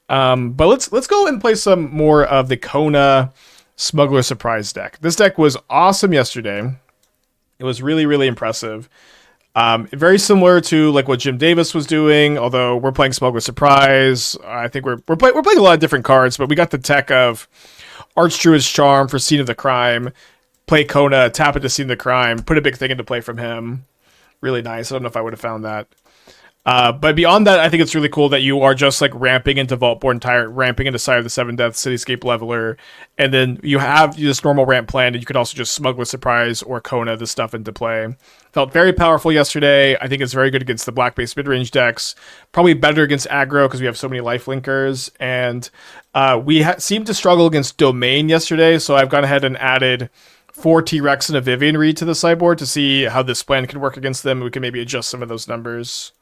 But let's go and play some more of the Kona Smuggler Surprise deck. This deck was awesome yesterday. It was really, really impressive. Very similar to like what Jim Davis was doing, although we're playing Smuggler Surprise. I think we're playing a lot of different cards, but we got the tech of Archdruid's Charm for Scene of the Crime, play Kona, tap into Scene of the Crime, put a big thing into play from him. Really nice. I don't know if I would have found that. But beyond that, I think it's really cool that you are just like ramping into Vaultborn Tyrant, ramping into Sire of the Seven Deaths, Cityscape Leveler, and then you have this normal ramp plan, and you could also just Smuggler Surprise or Kona this stuff into play. Felt very powerful yesterday. I think it's very good against the black-based mid-range decks. Probably better against aggro because we have so many life linkers, and we seemed to struggle against Domain yesterday, so I've gone ahead and added 4 T-Rex and a Vivian Reed to the sideboard to see how this plan can work against them. We can maybe adjust some of those numbers.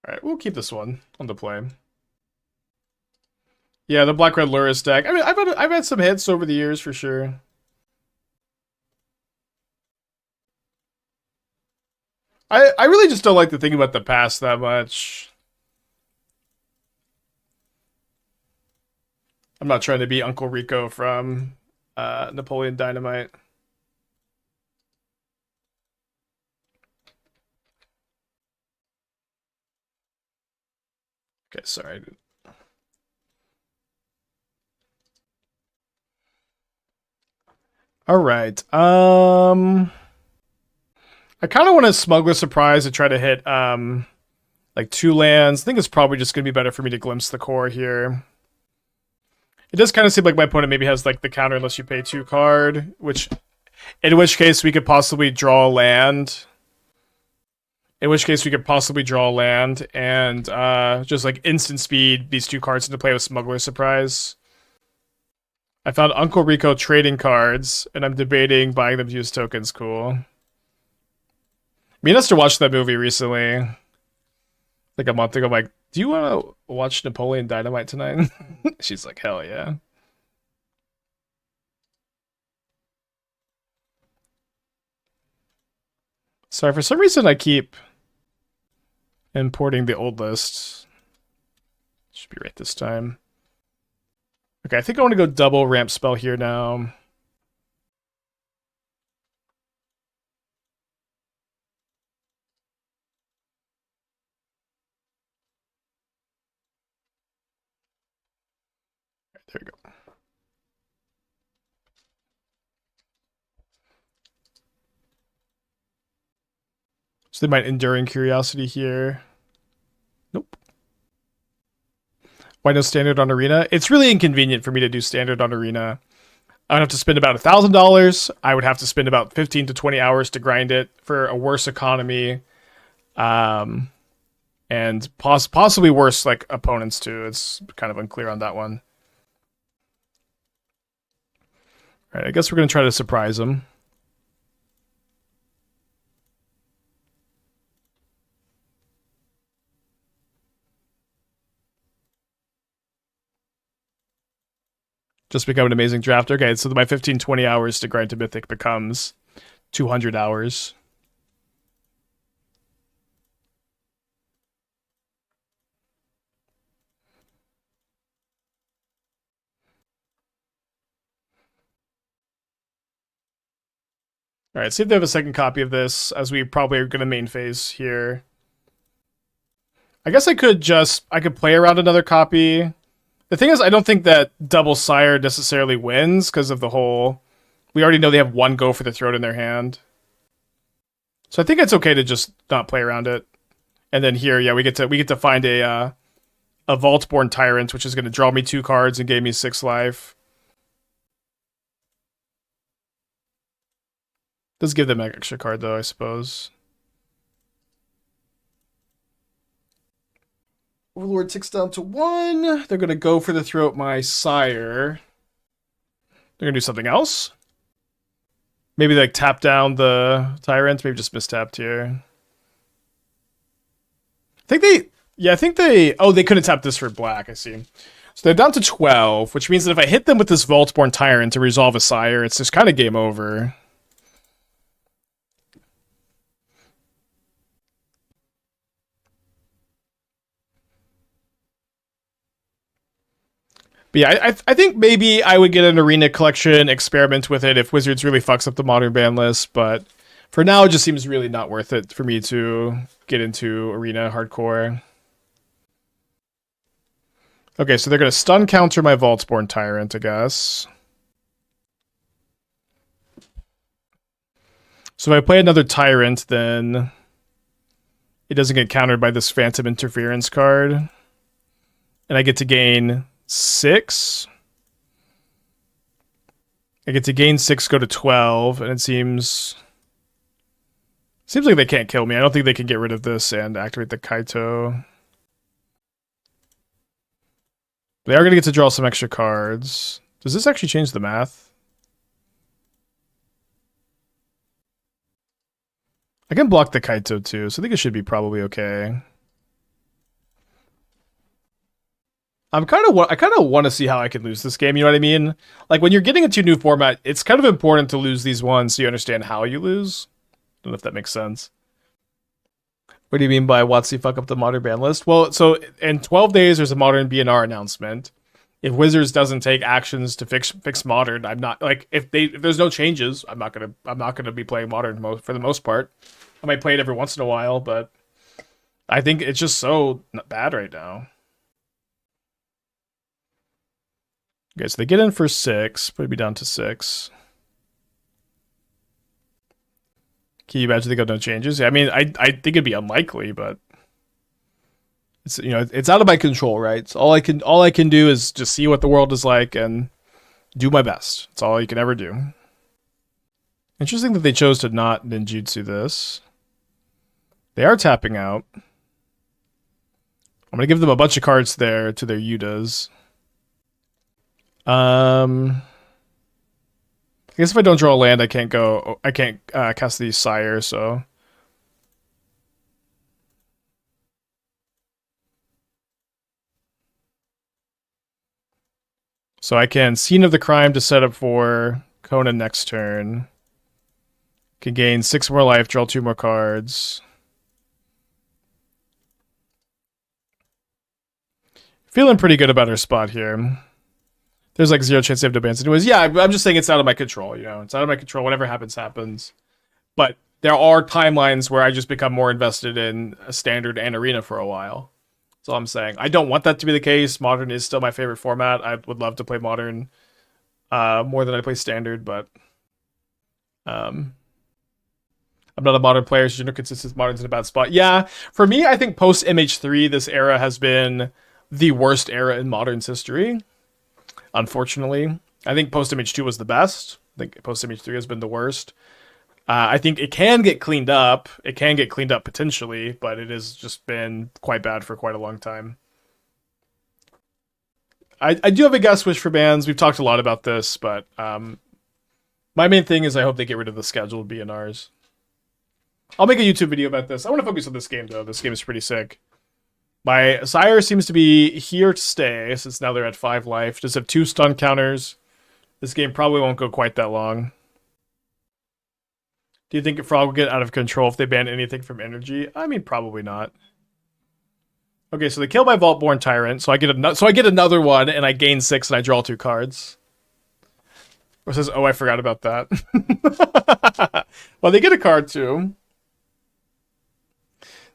All right, we'll keep this one on the play. Yeah, the black red Luris deck. I mean, I've had some hits over the years for sure. I really just don't like to think about the past that much. I'm not trying to be Uncle Rico from Napoleon Dynamite. Okay, sorry. All right. I kind of want to Smuggler Surprise to try to hit like 2 lands. I think it's probably just going to be better for me to glimpse the core here. It does kind of seem like my opponent maybe has like the counter unless you pay 2 card, in which case we could possibly draw a land. In which case we could possibly draw a land and just like instant speed these 2 cards into play with Smuggler Surprise. I found Uncle Rico trading cards, and I'm debating buying them to use tokens. Cool. Me and Esther watched that movie recently, like a month ago. I'm like, do you want to watch Napoleon Dynamite tonight? She's like, hell yeah. Sorry, for some reason I keep importing the old list. Should be right this time. Okay, I think I want to go double ramp spell here now. There we go. So they might Enduring Curiosity here. Nope. Why no standard on Arena? It's really inconvenient for me to do standard on Arena. I would have to spend about $1,000. I would have to spend about 15 to 20 hours to grind it for a worse economy. And possibly worse like opponents too. It's kind of unclear on that one. All right, I guess we're going to try to surprise them. Just become an amazing drafter. Okay, so my 15, 20 hours to grind to Mythic becomes 200 hours. All right, see if they have a second copy of this, as we probably are going to main phase here. I guess I could play around another copy. The thing is, I don't think that double Sire necessarily wins because of the whole. We already know they have 1 go for the throat in their hand, so I think it's okay to just not play around it. And then here, yeah, we get to find a Vaultborn Tyrant, which is going to draw me 2 cards and gave me 6 life. Does give them an extra card though, I suppose. Overlord ticks down to 1. They're going to go for the throat my Sire. They're going to do something else. Maybe like tap down the Tyrant. Maybe just mistapped here. I think they... Oh, they couldn't tap this for black, I see. So they're down to 12, which means that if I hit them with this Vaultborn Tyrant to resolve a Sire, it's just kind of game over. But yeah, I think maybe I would get an Arena collection, experiment with it if Wizards really fucks up the Modern ban list. But for now, it just seems really not worth it for me to get into Arena hardcore. Okay, so they're going to stun counter my Vaultborn Tyrant, I guess. So if I play another Tyrant, then it doesn't get countered by this Phantom Interference card. And I get to gain 6. I get to gain 6, go to 12, and it seems like they can't kill me. I don't think they can get rid of this and activate the Kaito. They are going to get to draw some extra cards. Does this actually change the math? I can block the Kaito too, so I think it should be probably okay. I kind of want to see how I can lose this game. You know what I mean? Like when you're getting into a new format, it's kind of important to lose these ones so you understand how you lose. Don't know if that makes sense. What do you mean by WotC fuck up the Modern ban list? Well, so in 12 days there's a Modern BNR announcement. If Wizards doesn't take actions to fix Modern, I'm not like if there's no changes, I'm not gonna be playing Modern for the most part. I might play it every once in a while, but I think it's just so bad right now. Okay, so they get in for 6, put me down to 6. Can you imagine they got no changes? I mean, I think it'd be unlikely, but it's it's out of my control, right? So all I can do is just see what the world is like and do my best. That's all you can ever do. Interesting that they chose to not ninjutsu this. They are tapping out. I'm gonna give them a bunch of cards there to their Yudas. I guess if I don't draw a land, I can't cast the Sire, so. So I can Scene of the Crime to set up for Kona next turn. Can gain 6 more life, draw 2 more cards. Feeling pretty good about our spot here. There's like 0 chance they have no bans anyways. Yeah, I'm just saying it's out of my control, It's out of my control. Whatever happens, happens. But there are timelines where I just become more invested in a Standard and Arena for a while. That's all I'm saying. I don't want that to be the case. Modern is still my favorite format. I would love to play Modern more than I play Standard, but I'm not a Modern player, so consistent Modern's in a bad spot. Yeah, for me, I think post MH3, this era has been the worst era in Modern's history. Unfortunately, I think post MH2 was the best. I think post MH3 has been the worst. I think it can get cleaned up. It can get cleaned up potentially, but it has just been quite bad for quite a long time. I do have a guest wish for bans. We've talked a lot about this, but my main thing is I hope they get rid of the scheduled BNRs. I'll make a YouTube video about this. I want to focus on this game, though. This game is pretty sick. My Sire seems to be here to stay, since now they're at 5 life. Just have 2 stun counters. This game probably won't go quite that long. Do you think Frog will get out of control if they ban anything from energy? I mean, probably not. Okay, so they kill my Vaultborn Tyrant, so I get another one, and I gain 6, and I draw 2 cards. Or says, oh, I forgot about that. Well, they get a card, too.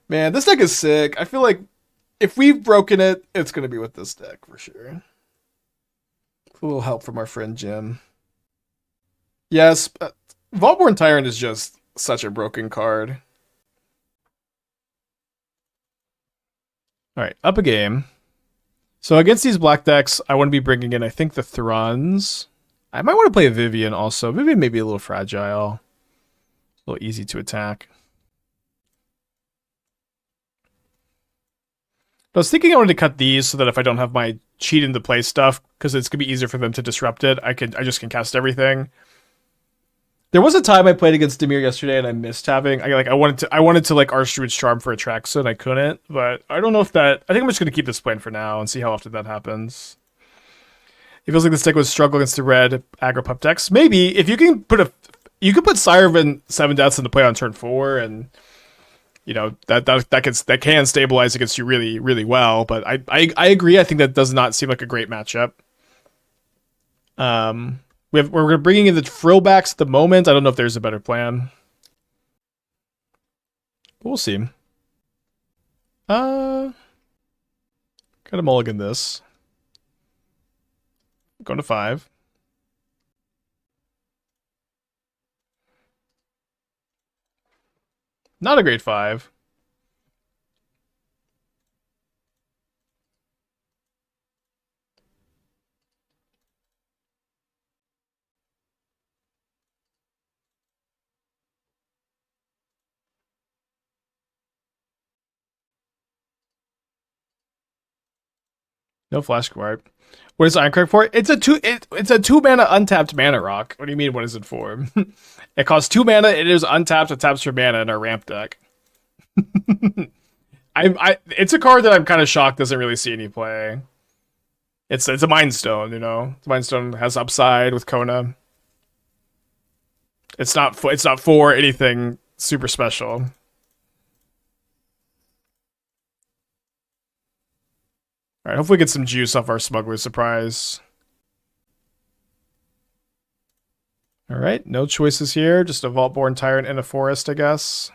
Man, this deck is sick. I feel like if we've broken it, it's going to be with this deck, for sure. A little help from our friend Jim. Yes, Vaultborn Tyrant is just such a broken card. Alright, up a game. So against these black decks, I want to be bringing in, I think, the Thruns. I might want to play a Vivian also. Vivian may be a little fragile. A little easy to attack. I was thinking I wanted to cut these so that if I don't have my cheat into play stuff, because it's going to be easier for them to disrupt it, I just can cast everything. There was a time I played against Dimir yesterday and I missed having I wanted to like Archdruid's Charm for Atraxa and I couldn't, but I don't know if that I think I'm just gonna keep this plan for now and see how often that happens. It feels like this deck would struggle against the red aggro pup decks. Maybe if you can put Siren 7 Deaths into play on turn 4 and that can stabilize against you really, really well, but I agree, I think that does not seem like a great matchup. We're bringing in the frillbacks at the moment. I don't know if there's a better plan. But we'll see. Kind of mulligan this. Going to 5. Not a great 5. No flash guard. What is Ironcrag for? It's a 2 mana untapped mana rock. What do you mean? What is it for? It costs 2 mana. It is untapped. It taps for mana in our ramp deck. It's a card that I'm kind of shocked doesn't really see any play. It's a Mind Stone, you know. Mind Stone has upside with Kona. It's not for anything super special. All right, hopefully get some juice off our Smuggler Surprise. All right, no choices here. Just a Vaultborn Tyrant and a Forest, I guess.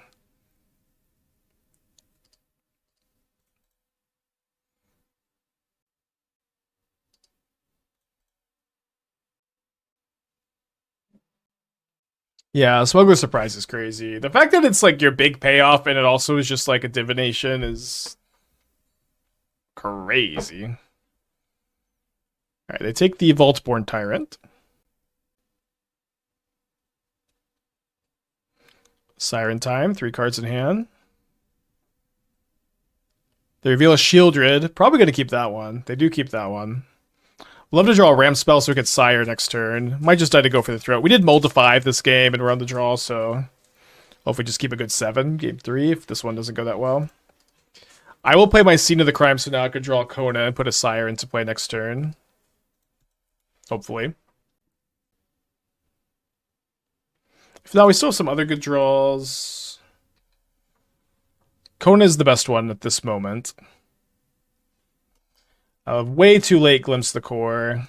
Yeah, Smuggler Surprise is crazy. The fact that it's like your big payoff and it also is just like a divination is crazy. All right, they take the Vaultborn Tyrant. Siren Time, 3 cards in hand. They reveal a Shieldred. Probably going to keep that one. They do keep that one. Love to draw a Ram spell so we could Sire next turn. Might just die to go for the throat. We did Mold to 5 this game and we're on the draw, so hopefully just keep a good 7. Game 3 if this one doesn't go that well. I will play my Scene of the Crime so now I could draw Kona and put a Sire into play next turn. Hopefully. If not, we still have some other good draws. Kona is the best one at this moment. Way too late Glimpse the Core.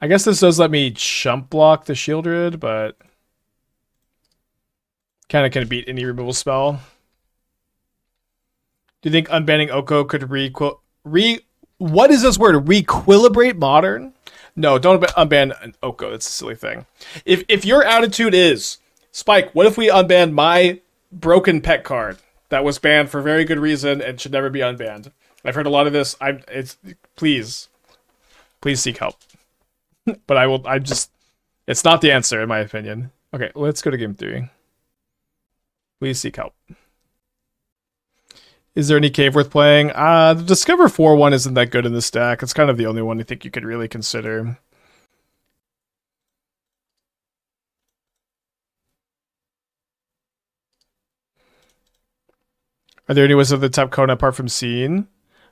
I guess this does let me chump block the Shieldred, but kind of can beat any removal spell. Do you think unbanning Oko could what is this word? Reequilibrate Modern? No, don't unban Oko. That's a silly thing. If your attitude is, Spike, what if we unban my broken pet card that was banned for very good reason and should never be unbanned? I've heard a lot of this. Please seek help. But it's not the answer in my opinion. Okay, let's go to game 3. Please seek help. Is there any cave worth playing? The Discover 4-1 isn't that good in this deck. It's kind of the only one I think you could really consider. Are there any ways of the top Kona apart from Scene?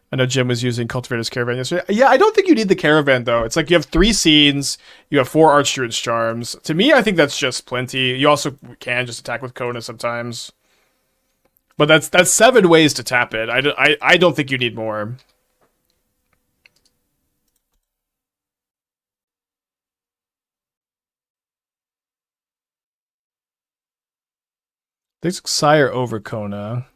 I know Jim was using Cultivator's Caravan yesterday. Yeah, I don't think you need the Caravan, though. It's like you have 3 scenes, you have 4 Archdruid's Charms. To me, I think that's just plenty. You also can just attack with Kona sometimes. But that's 7 ways to tap it. I don't think you need more. There's Sire over Kona.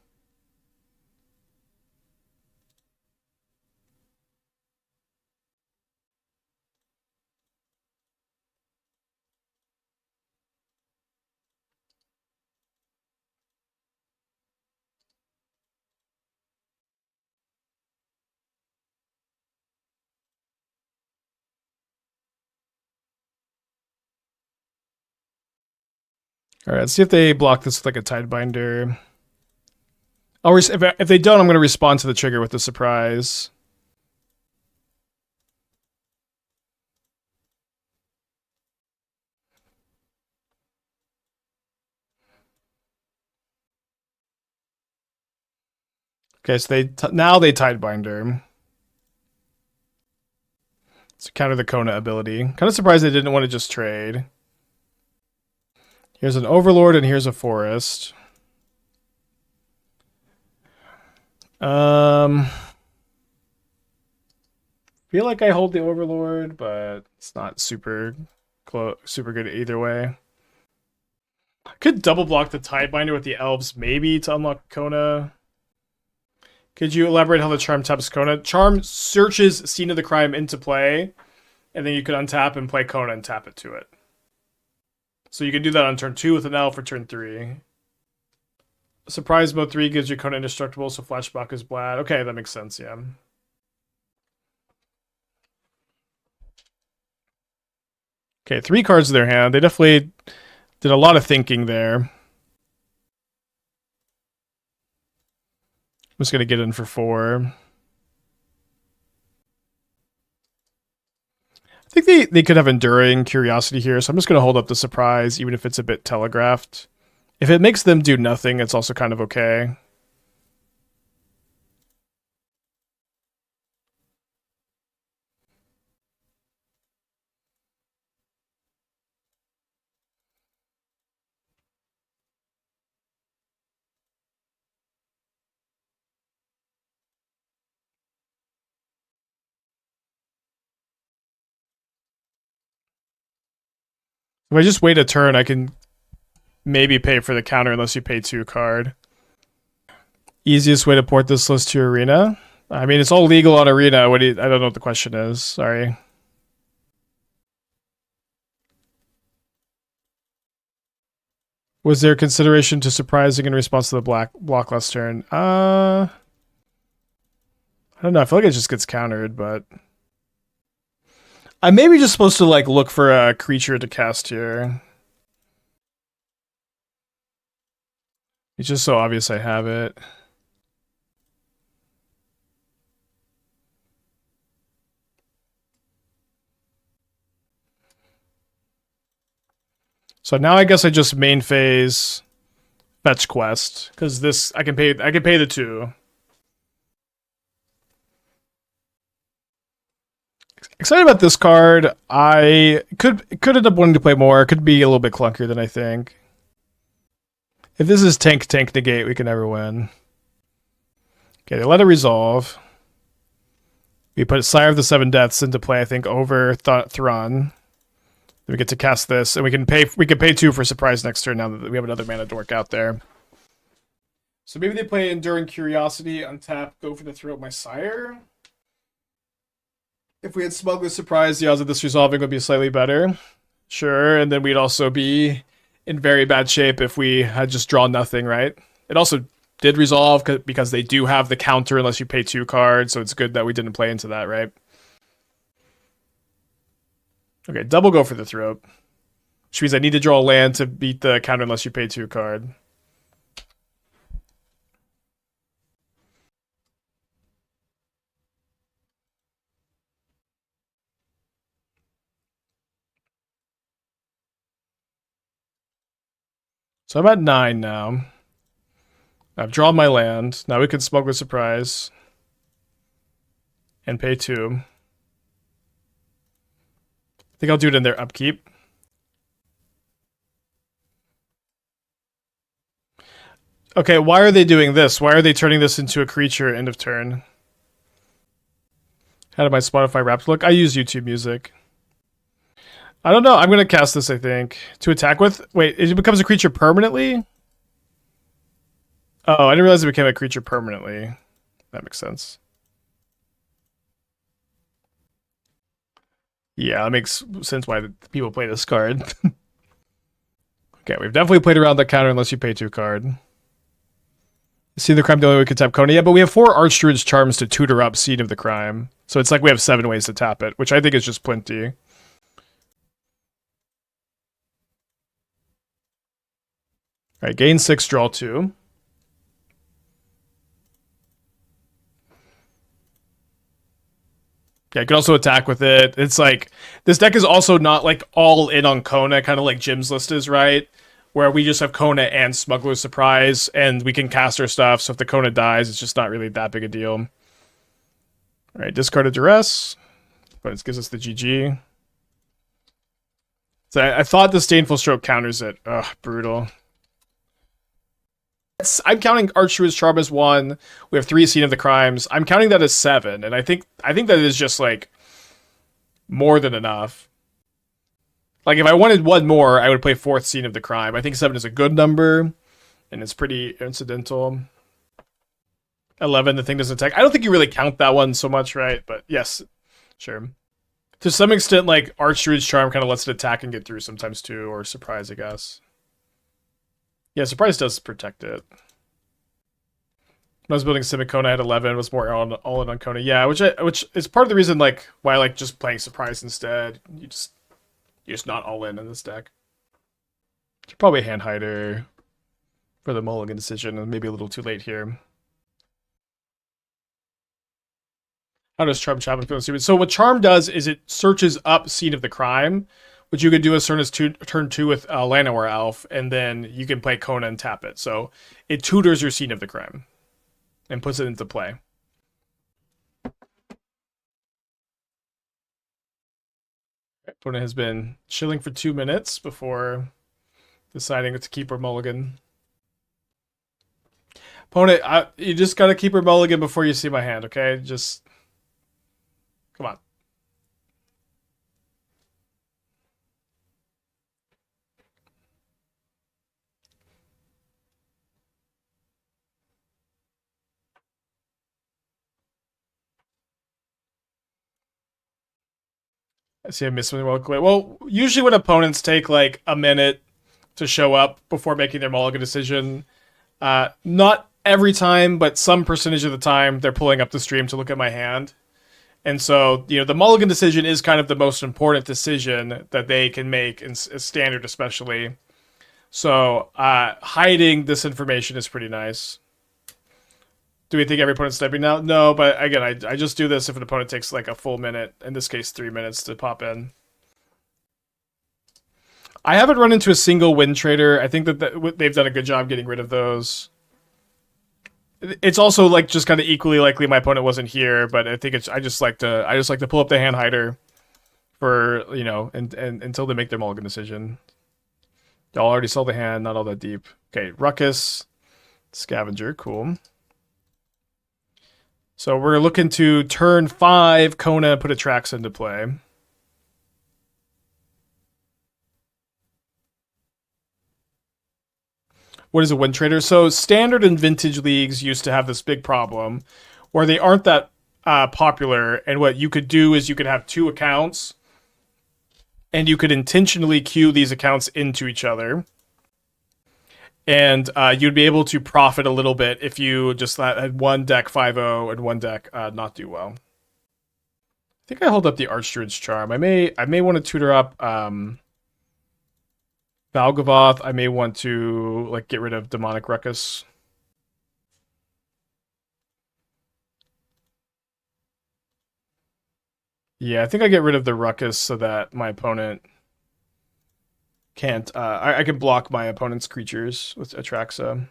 All right, let's see if they block this with like a Tidebinder. If they don't, I'm going to respond to the trigger with a surprise. Okay, so now they Tidebinder. To counter the Kona ability. Kind of surprised they didn't want to just trade. Here's an Overlord and here's a Forest. Feel like I hold the Overlord, but it's not super super good either way. Could double block the Tidebinder with the Elves, maybe, to unlock Kona. Could you elaborate how the Charm taps Kona? Charm searches Scene of the Crime into play, and then you could untap and play Kona and tap it to it. So you can do that on turn 2 with an Elf for turn 3. Surprise mode 3 gives you Kona indestructible, so Flashback is bad. Okay, that makes sense, yeah. Okay, 3 cards in their hand. They definitely did a lot of thinking there. I'm just going to get in for 4. I think they could have Enduring Curiosity here, so I'm just going to hold up the Surprise, even if it's a bit telegraphed. If it makes them do nothing, it's also kind of okay. If I just wait a turn, I can maybe pay for the counter unless you pay 2 card. Easiest way to port this list to Arena? I mean, it's all legal on Arena. I don't know what the question is. Sorry. Was there consideration to surprising in response to the block last turn? I don't know. I feel like it just gets countered, but I may be just supposed to like look for a creature to cast here. It's just so obvious I have it. So now I guess I just main phase fetch quest because this I can pay the 2. Excited about this card. I could end up wanting to play more. It could be a little bit clunkier than I think. If this is tank negate, we can never win. Okay, they let it resolve. We put Sire of the Seven Deaths into play, I think, over Thrawn. Then we get to cast this, and we can pay 2 for surprise next turn now that we have another mana dork out there. So maybe they play Enduring Curiosity, untap, go for the throw of my Sire. If we had Smuggler's Surprise, the odds of this resolving would be slightly better. Sure, and then we'd also be in very bad shape if we had just drawn nothing, right? It also did resolve because they do have the counter unless you pay 2 cards, so it's good that we didn't play into that, right? Okay, double go for the throat. Which means I need to draw a land to beat the counter unless you pay 2 card. So I'm at 9 now. I've drawn my land. Now we can Smuggler Surprise. And pay 2. I think I'll do it in their upkeep. Okay, why are they doing this? Why are they turning this into a creature end of turn? How did my Spotify Wrapped look? I use YouTube Music. I don't know. I'm going to cast this, I think. To attack with? Wait, it becomes a creature permanently? Oh, I didn't realize it became a creature permanently. That makes sense. Yeah, that makes sense why people play this card. Okay, we've definitely played around that counter unless you pay 2 card. See the crime the only way we could tap Kona. Yeah, but we have 4 Archdruid's Charms to tutor up Seed of the Crime. So it's like we have 7 ways to tap it, which I think is just plenty. Alright, gain 6, draw 2. Yeah, you can also attack with it. It's like, this deck is also not like all in on Kona, kind of like Jim's list is, right? Where we just have Kona and Smuggler's Surprise, and we can cast our stuff, so if the Kona dies, it's just not really that big a deal. Alright, discard a Duress. But it gives us the GG. So I thought the Disdainful Stroke counters it. Ugh, brutal. I'm counting Archdruid's Charm as 1. We have 3 Scene of the Crimes. I'm counting that as 7, and I think that is just like more than enough. Like, if I wanted one more, I would play fourth Scene of the Crime. I think 7 is a good number, and it's pretty incidental. 11, the thing doesn't attack. I don't think you really count that one so much, right? But yes, sure. To some extent, like, Archdruid's Charm kind of lets it attack and get through sometimes too, or Surprise, I guess. Yeah, Surprise does protect it. When I was building Simic, Kona at 11, was more all in on Kona. Yeah, which is part of the reason, like, why I like just playing Surprise instead. You're just not all in this deck. It's probably a hand hider for the mulligan decision, and maybe a little too late here. How does Charm Chaplain feel stupid? So what Charm does is it searches up Scene of the Crime, which you can do as soon as turn 2 with Llanowar Elf, and then you can play Kona and tap it. So it tutors your Scene of the Crime and puts it into play. Opponent has been chilling for 2 minutes before deciding to keep or mulligan. Opponent, you just gotta keep or mulligan before you see my hand, okay? Just come on. I see I missed something real quick. Well, usually when opponents take like a minute to show up before making their mulligan decision, not every time, but some percentage of the time, they're pulling up the stream to look at my hand. And so, the mulligan decision is kind of the most important decision that they can make, in standard especially. So, hiding this information is pretty nice. Do we think every opponent's sniping now? No, but again, I just do this if an opponent takes like a full minute, in this case 3 minutes, to pop in. I haven't run into a single win trader. I think that they've done a good job getting rid of those. It's also like just kind of equally likely my opponent wasn't here, but I think I just like to pull up the hand hider for and until they make their mulligan decision. Y'all already saw the hand, not all that deep. Okay, Ruckus, Scavenger, cool. So we're looking to turn 5, Kona, put Atraxa into play. What is a win trader? So standard and vintage leagues used to have this big problem where they aren't that popular, and what you could do is you could have 2 accounts and you could intentionally queue these accounts into each other. And you'd be able to profit a little bit if you just had one deck 5-0 and one deck not do well. I think I hold up the Archdruid's Charm. I may want to tutor up Valgavoth. I may want to like get rid of Demonic Ruckus. Yeah, I think I get rid of the Ruckus so that my opponent can't. I can block my opponent's creatures with Atraxa.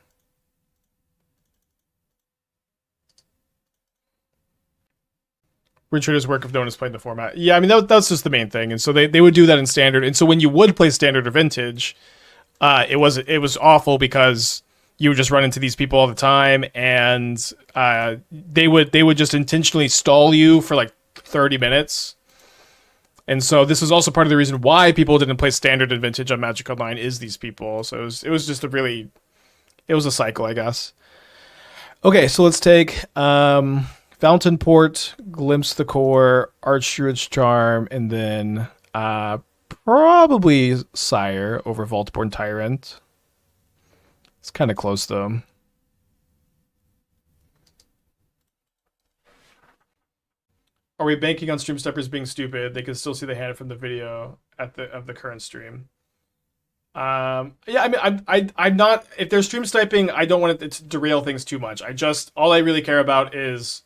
Win traders work if no one has played the format. Yeah, I mean that's just the main thing, and so they would do that in standard. And so when you would play standard or vintage, it was awful because you would just run into these people all the time, and they would just intentionally stall you for like 30 minutes. And so this is also part of the reason why people didn't play standard and vintage on Magic Online is these people. So it was just it was a cycle, I guess. Okay, so let's take Fountain Port, Glimpse the Core, Archdruid's Charm, and then probably Sire over Vaultborn Tyrant. It's kind of close though. Are we banking on stream steppers being stupid? They can still see the hand from the video of the current stream. Yeah, I mean, I'm not. If they're stream sniping, I don't want it to derail things too much. All I really care about is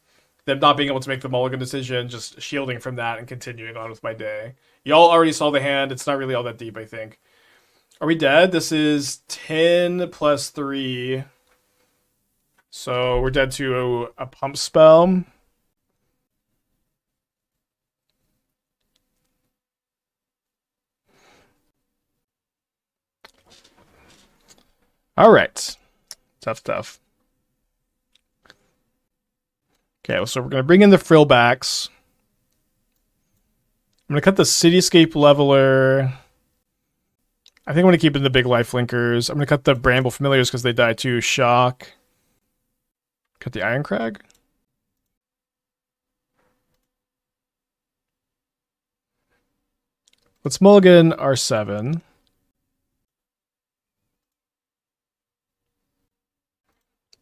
them not being able to make the mulligan decision, just shielding from that and continuing on with my day. Y'all already saw the hand. It's not really all that deep, I think. Are we dead? This is 10 plus 3. So we're dead to a pump spell. All right. Tough stuff. Okay, so we're going to bring in the frillbacks. I'm going to cut the Cityscape Leveler. I think I'm going to keep in the big life linkers. I'm going to cut the Bramble Familiars because they die too. Shock. Cut the Iron Crag. Let's mulligan R7. I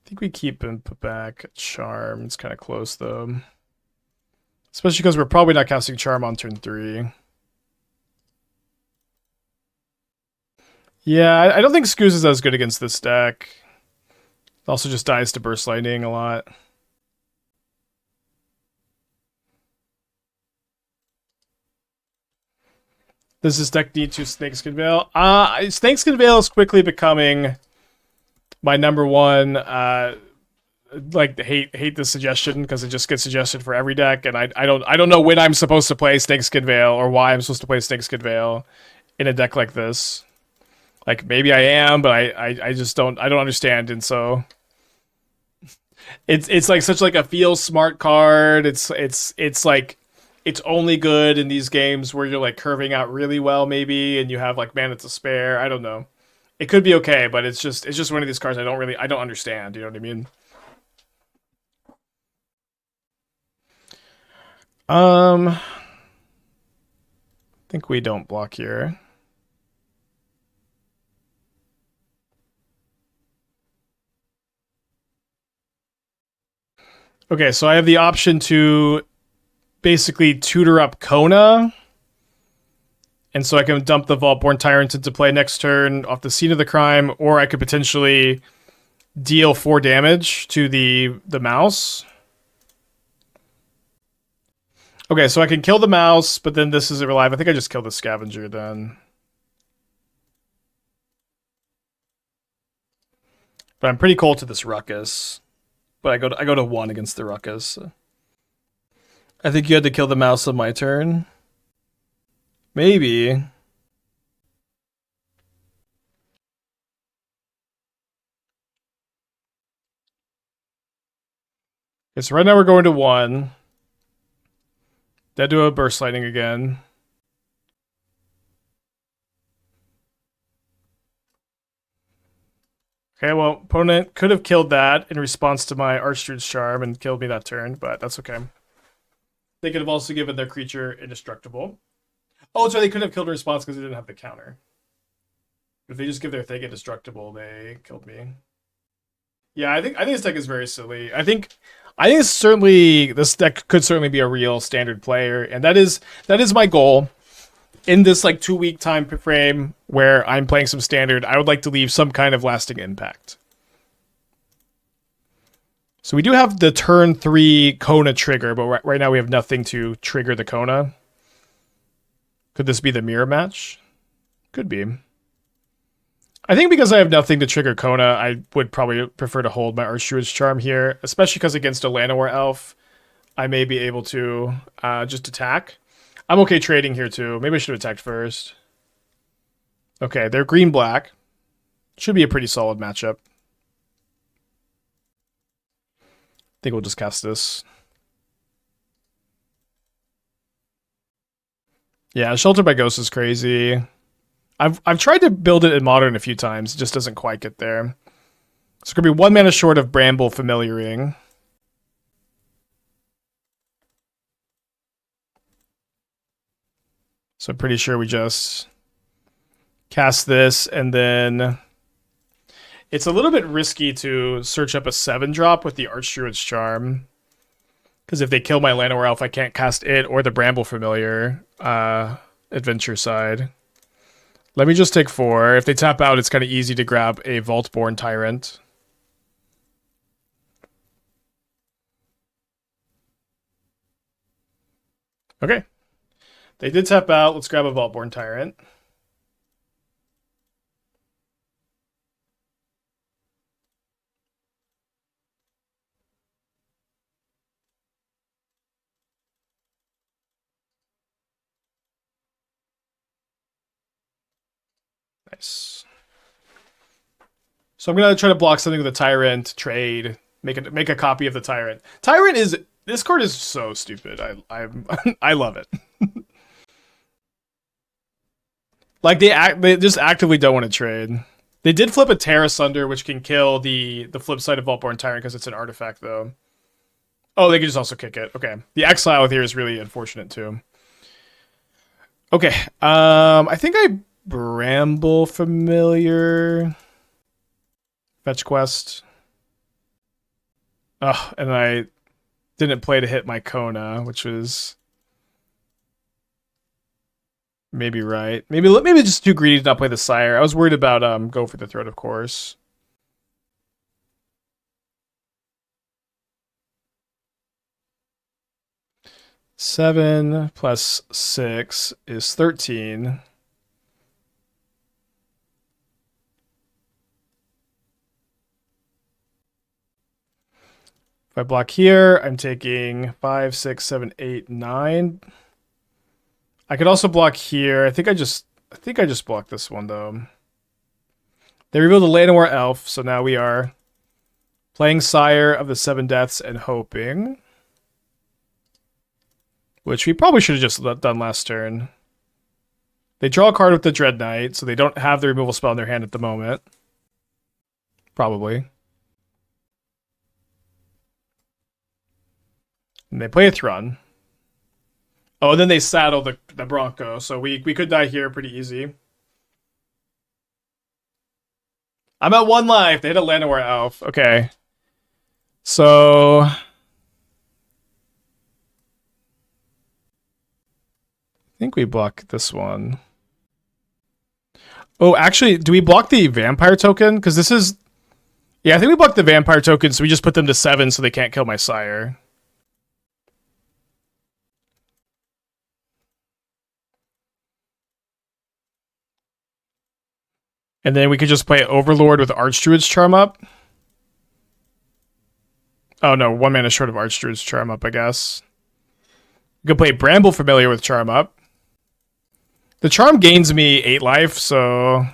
think we keep and put back Charm. It's kind of close though. Especially because we're probably not casting Charm on turn 3. Yeah, I don't think Scooz is as good against this deck. It also just dies to Burst Lightning a lot. Does this deck need to Snakeskin Veil? Snakeskin Veil is quickly becoming my number one. Like hate the suggestion because it just gets suggested for every deck, and I don't know when I'm supposed to play Snakeskin Veil or why I'm supposed to play Snakeskin Veil in a deck like this. Like maybe I am, but I just don't understand, and so it's like such like a feel smart card. It's like it's only good in these games where you're like curving out really well maybe, and you have like mana to spare. I don't know. It could be okay, but it's just one of these cards I don't understand. You know what I mean? I think we don't block here. Okay, so I have the option to basically tutor up Kona. And so I can dump the Vaultborn Tyrant into play next turn off the scene of the crime, or I could potentially deal 4 damage to the mouse. Okay, so I can kill the mouse, but then this is alive. I think I just killed the scavenger then. But I'm pretty cold to this ruckus. But I go to 1 against the ruckus. I think you had to kill the mouse on my turn. Maybe. Okay, so right now we're going to 1. Dead to a Burst Lightning again. Okay, well, opponent could have killed that in response to my Archdruid's Charm and killed me that turn, but that's okay. They could have also given their creature indestructible. Oh, so they couldn't have killed in response because they didn't have the counter. If they just give their thing indestructible, they killed me. Yeah, I think this deck is very silly. I think this deck could certainly be a real standard player, and that is my goal. In this like 2-week time frame where I'm playing some standard, I would like to leave some kind of lasting impact. So we do have the turn 3 Kona trigger, but right now we have nothing to trigger the Kona. Could this be the mirror match? Could be. I think because I have nothing to trigger Kona, I would probably prefer to hold my Archdruid's Charm here, especially because against a Llanowar Elf, I may be able to just attack. I'm okay trading here too. Maybe I should have attacked first. Okay, they're green-black. Should be a pretty solid matchup. I think we'll just cast this. Yeah, Shelter by Ghost is crazy. I've tried to build it in Modern a few times. It just doesn't quite get there. So it's going to be 1 mana short of Bramble Familiaring. So I'm pretty sure we just cast this, and then it's a little bit risky to search up a 7-drop with the Archdruid's Charm. Because if they kill my Llanowar Elf, I can't cast it or the Bramble Familiar adventure side. Let me just take 4. If they tap out, it's kind of easy to grab a Vaultborn Tyrant. Okay. They did tap out. Let's grab a Vaultborn Tyrant. Nice. So I'm gonna try to block something with a Tyrant, trade, make a copy of the Tyrant. This card is so stupid. I love it. Like they just actively don't want to trade. They did flip a Terra Sunder, which can kill the flip side of Vaultborn Tyrant because it's an artifact, though. Oh, they could just also kick it. Okay. The exile here is really unfortunate, too. Okay. I think I Bramble Familiar. Fetch Quest. Oh, and I didn't play to hit my Kona, which was maybe right. Maybe just too greedy to not play the Sire. I was worried about go for the Throat, of course. Seven plus 6 is 13. If I block here, I'm taking 5, 6, 7, 8, 9. I could also block here. I think I just blocked this one though. They revealed the Llanowar Elf, so now we are playing Sire of the Seven Deaths and hoping. Which we probably should have just done last turn. They draw a card with the Dread Knight, so they don't have the removal spell in their hand at the moment. Probably. And they play a Thrun. Oh, and then they saddle the Bronco, so we could die here pretty easy. I'm at 1 life. They hit a Llanowar Elf. Okay. So I think we block this one. Oh, actually, do we block the Vampire token? Because this is... Yeah, I think we block the Vampire token, so we just put them to 7 so they can't kill my Sire. And then we could just play Overlord with Archdruid's Charm up. Oh no, 1 mana short of Archdruid's Charm up, I guess. We could play Bramble Familiar with Charm up. The Charm gains me 8 life, so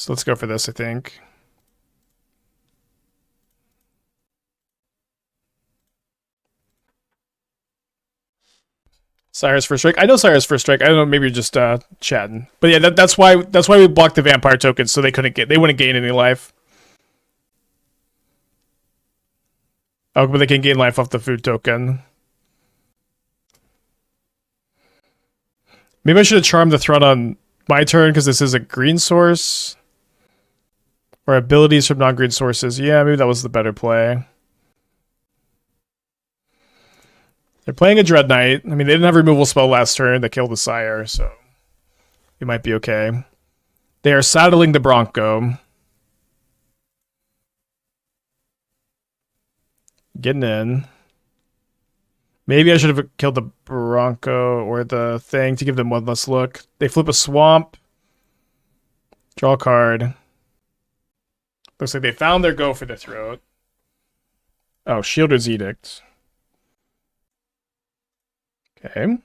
let's go for this, I think. Sire's first strike. I know Sire's first strike. I don't know. Maybe you're just chatting. But yeah, that's why we blocked the Vampire tokens, so they wouldn't gain any life. Oh, but they can gain life off the food token. Maybe I should have charmed the Throne on my turn because this is a green source. Or abilities from non-green sources. Yeah, maybe that was the better play. They're playing a Dread Knight. I mean, they didn't have a removal spell last turn that killed the Sire, so we might be okay. They are saddling the Bronco. Getting in. Maybe I should have killed the Bronco or the thing to give them one less look. They flip a Swamp. Draw a card. Looks like they found their go for the Throat. Oh, Shielder's Edict. Okay.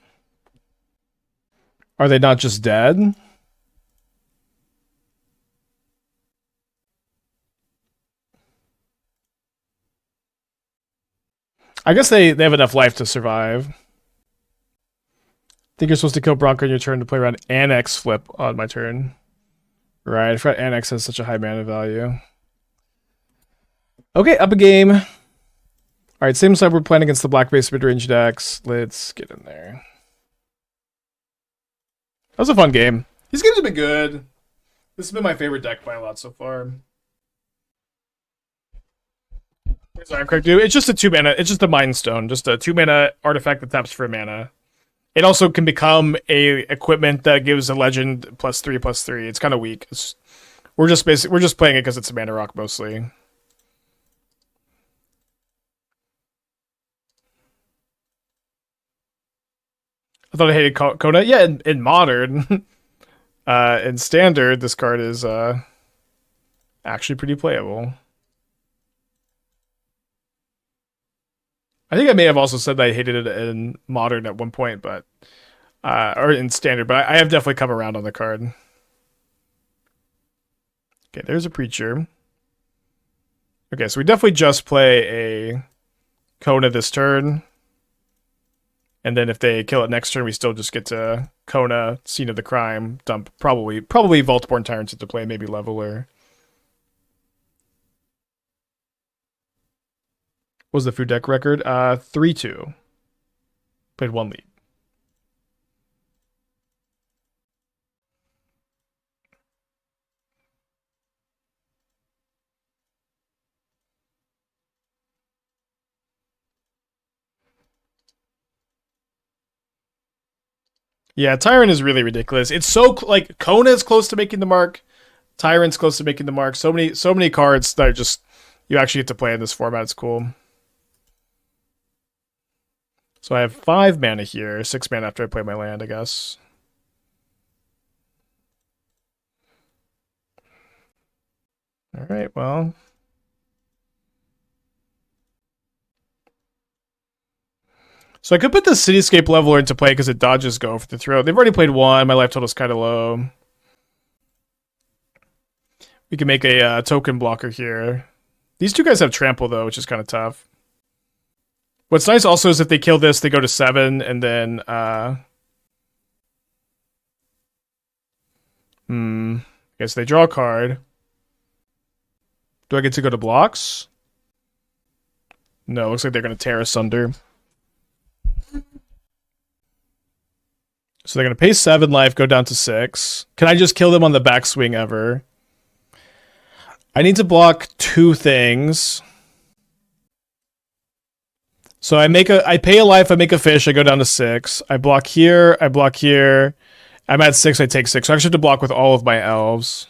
Are they not just dead? I guess they have enough life to survive. I think you're supposed to kill Bronco on your turn to play around Annex flip on my turn. Right, I forgot Annex has such a high mana value. Okay, up a game. Alright, same side we're playing against the black base mid-range decks. Let's get in there. That was a fun game. These games have been good. This has been my favorite deck by a lot so far. It's just a 2 mana. It's just a Mind Stone. Just a 2 mana artifact that taps for a mana. It also can become a equipment that gives a legend +3/+3. It's kind of weak. We're just playing it because it's a mana rock mostly. I thought I hated Kona. Yeah, in modern, in standard, this card is actually pretty playable. I think I may have also said that I hated it in modern at one point, but or in standard, but I have definitely come around on the card. Okay, there's a Preacher. Okay, so we definitely just play a Kona this turn. And then if they kill it next turn, we still just get to Kona, scene of the crime, dump probably Vaultborn Tyrants into play, maybe Leveler. What was the food deck record? 3-2. Played one league. Yeah, Tyrant is really ridiculous. It's so like Kona is close to making the mark. Tyrant's close to making the mark. So many cards that are just you actually get to play in this format. It's cool. So I have 5 mana here, 6 mana after I play my land, I guess. All right, well. So I could put the Cityscape Leveler into play because it dodges Go for the throw. They've already played 1. My life total's kind of low. We can make a token blocker here. These two guys have trample, though, which is kind of tough. What's nice also is if they kill this, they go to 7, and then... I guess they draw a card. Do I get to go to blocks? No, looks like they're going to tear asunder. So they're going to pay 7 life, go down to 6. Can I just kill them on the backswing ever? I need to block 2 things. So I pay a life, I make a fish, I go down to 6. I block here, I block here. I'm at 6, I take 6. So I actually have to block with all of my elves.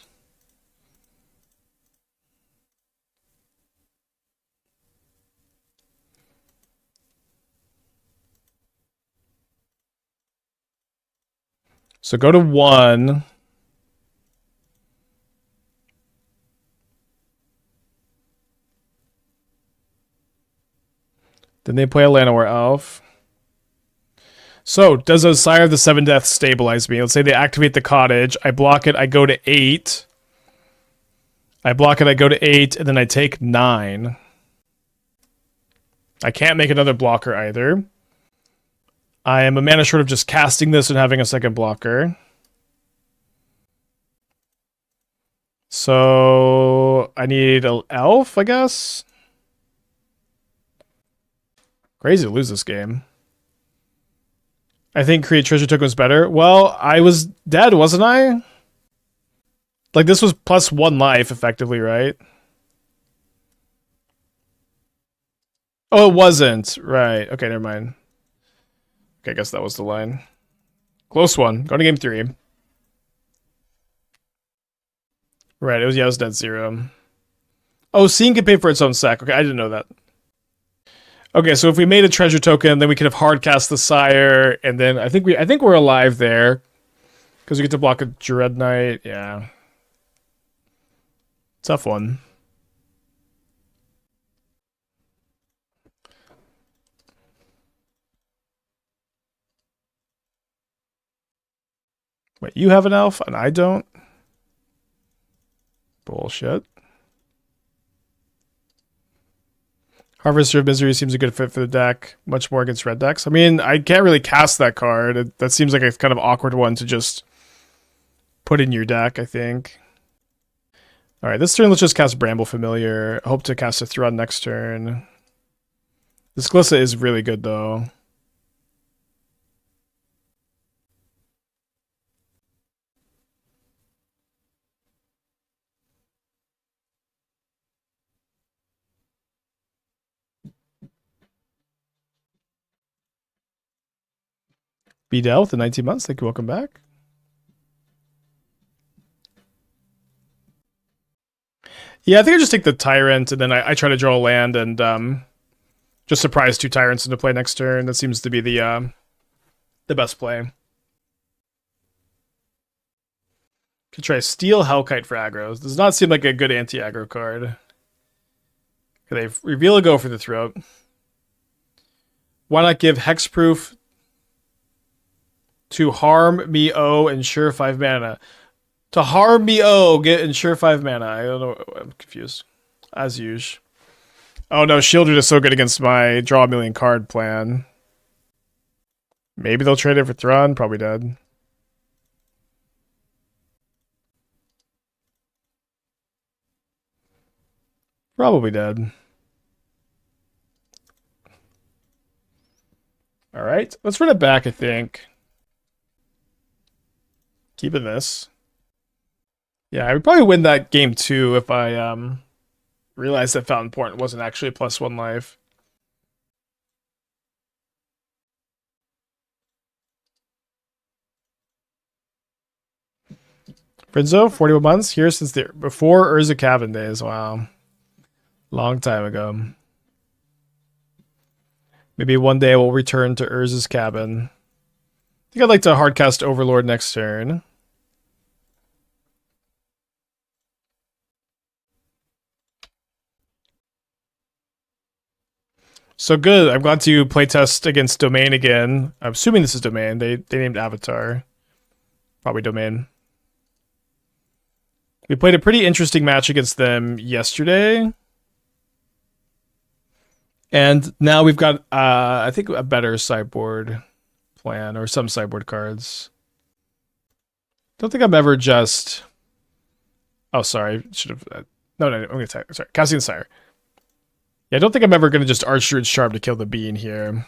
So go to 1. Then they play a Llanowar Elf. So, does a Sire of the Seven Deaths stabilize me? Let's say they activate the cottage. I block it, I go to 8. I block it, I go to 8, and then I take 9. I can't make another blocker either. I am a mana short of just casting this and having a second blocker. So I need an elf, I guess. Crazy to lose this game. I think create treasure token was better. Well, I was dead, wasn't I? Like this was plus 1 life, effectively, right? Oh, it wasn't. Right. Okay, never mind. Okay, I guess that was the line. Close one. Going to game 3. Right, it was dead 0. Oh, Scene can pay for its own sack. Okay, I didn't know that. Okay, so if we made a treasure token, then we could have hard cast the Sire, and then I think we're alive there. Because we get to block a Dread Knight, yeah. Tough one. Wait, you have an elf and I don't? Bullshit. Harvester of Misery seems a good fit for the deck. Much more against red decks. I mean, I can't really cast that card. That seems like a kind of awkward one to just put in your deck, I think. Alright, this turn let's just cast Bramble Familiar. I hope to cast a Thrun next turn. This Glissa is really good, though. Bedell with the 19 months. Thank you. Welcome back. Yeah, I think I just take the Tyrant, and then I try to draw a land, and just surprise 2 Tyrants into play next turn. That seems to be the best play. Could try Steel Hellkite for aggros. Does not seem like a good anti-aggro card. Could they reveal a Go for the throat? Why not give Hexproof to harm me O, ensure 5 mana? To harm me O, get ensure 5 mana. I don't know. I'm confused. As usual. Oh no, Shieldred is so good against my draw a million card plan. Maybe they'll trade it for Thrawn. Probably dead. Probably dead. All right, let's run it back, I think. Keeping this. Yeah, I would probably win that game too if I realized that Fountain Point wasn't actually a +1 life. Frinzo, 41 months here since the before Urza Cabin days. Wow, long time ago. Maybe one day we'll return to Urza's cabin. I think I'd like to hardcast Overlord next turn. So good. I'm glad to playtest against Domain again. I'm assuming this is Domain. They named Avatar. Probably Domain. We played a pretty interesting match against them yesterday. And now we've got, I think, a better sideboard plan, or some sideboard cards. Don't think I'm ever just... Oh, sorry. Should have... No, I'm going to... Sorry. Casting the Sire. Yeah, I don't think I'm ever going to just Archdruid's Charm to kill the bean here.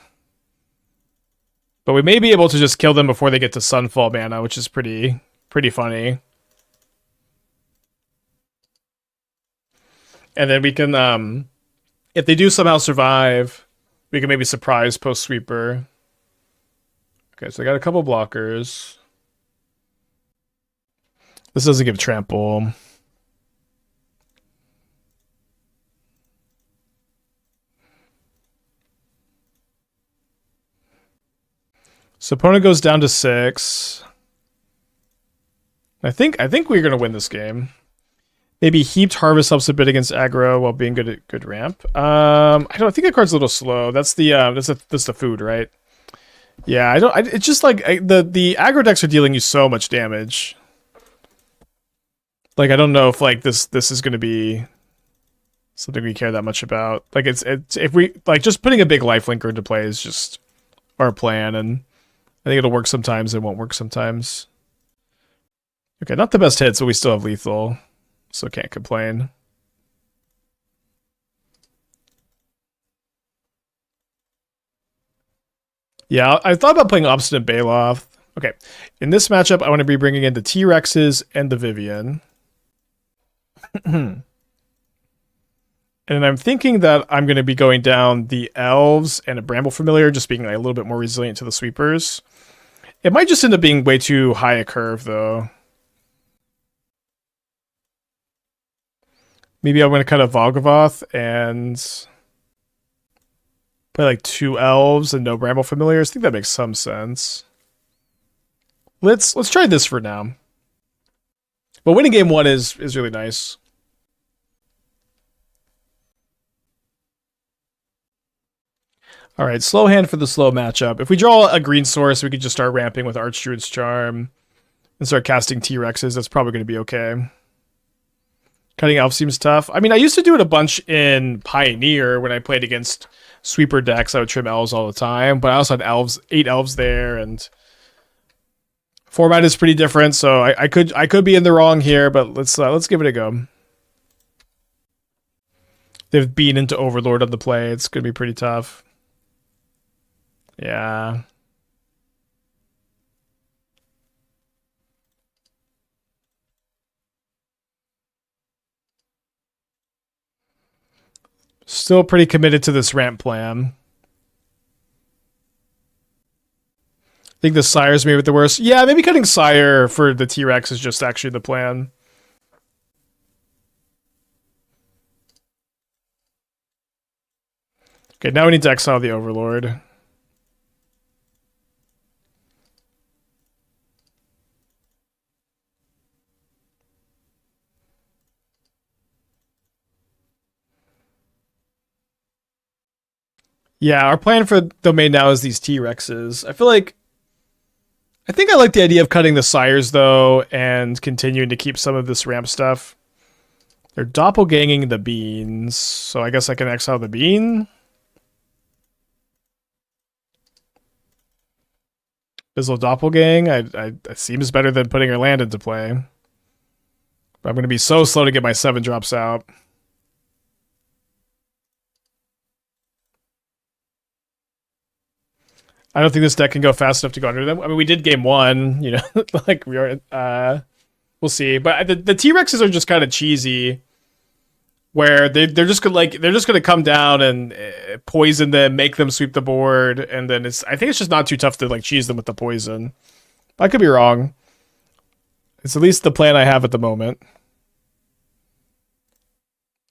But we may be able to just kill them before they get to Sunfall mana, which is pretty funny. And then we can, if they do somehow survive, we can maybe surprise post sweeper. Okay, so I got a couple blockers. This doesn't give trample. So opponent goes down to 6. I think we're gonna win this game. Maybe Heaped Harvest helps a bit against aggro while being good at good ramp. I think the card's a little slow. That's the food, right? Yeah, it's just like the aggro decks are dealing you so much damage. Like I don't know if like this is gonna be something we care that much about. Like it's if we like just putting a big lifelinker into play is just our plan, and I think it'll work sometimes. It won't work sometimes. Okay, not the best hits, but we still have lethal. So can't complain. Yeah, I thought about playing Obstinate Baloth. Okay, in this matchup, I want to be bringing in the T-Rexes and the Vivian. And I'm thinking that I'm going to be going down the Elves and a Bramble Familiar, just being like, a little bit more resilient to the sweepers. It might just end up being way too high a curve, though. Maybe I'm going to cut a Volgavoth and play like 2 Elves and no Bramble Familiars. I think that makes some sense. Let's try this for now. But winning game 1 is really nice. All right, slow hand for the slow matchup. If we draw a green source, we could just start ramping with Archdruid's Charm and start casting T-Rexes. That's probably going to be okay. Cutting Elf seems tough. I mean, I used to do it a bunch in Pioneer when I played against sweeper decks. I would trim Elves all the time, but I also had 8 Elves there, and format is pretty different, so I could be in the wrong here, but let's give it a go. They've beaten into Overlord on the play. It's going to be pretty tough. Yeah. Still pretty committed to this ramp plan. I think the Sire's maybe the worst. Yeah, maybe cutting Sire for the T-Rex is just actually the plan. Okay, now we need to exile the Overlord. Yeah, our plan for Domain now is these T-Rexes. I think I like the idea of cutting the Sires, though, and continuing to keep some of this ramp stuff. They're doppelganging the beans, so I guess I can exile the bean. Fizzle Doppelgang, it seems better than putting her land into play. But I'm going to be so slow to get my 7 drops out. I don't think this deck can go fast enough to go under them. I mean, we did game 1, you know, like we are. We'll see. But the T-Rexes are just kind of cheesy, where they're just gonna come down and poison them, make them sweep the board, and then I think it's just not too tough to like cheese them with the poison. I could be wrong. It's at least the plan I have at the moment.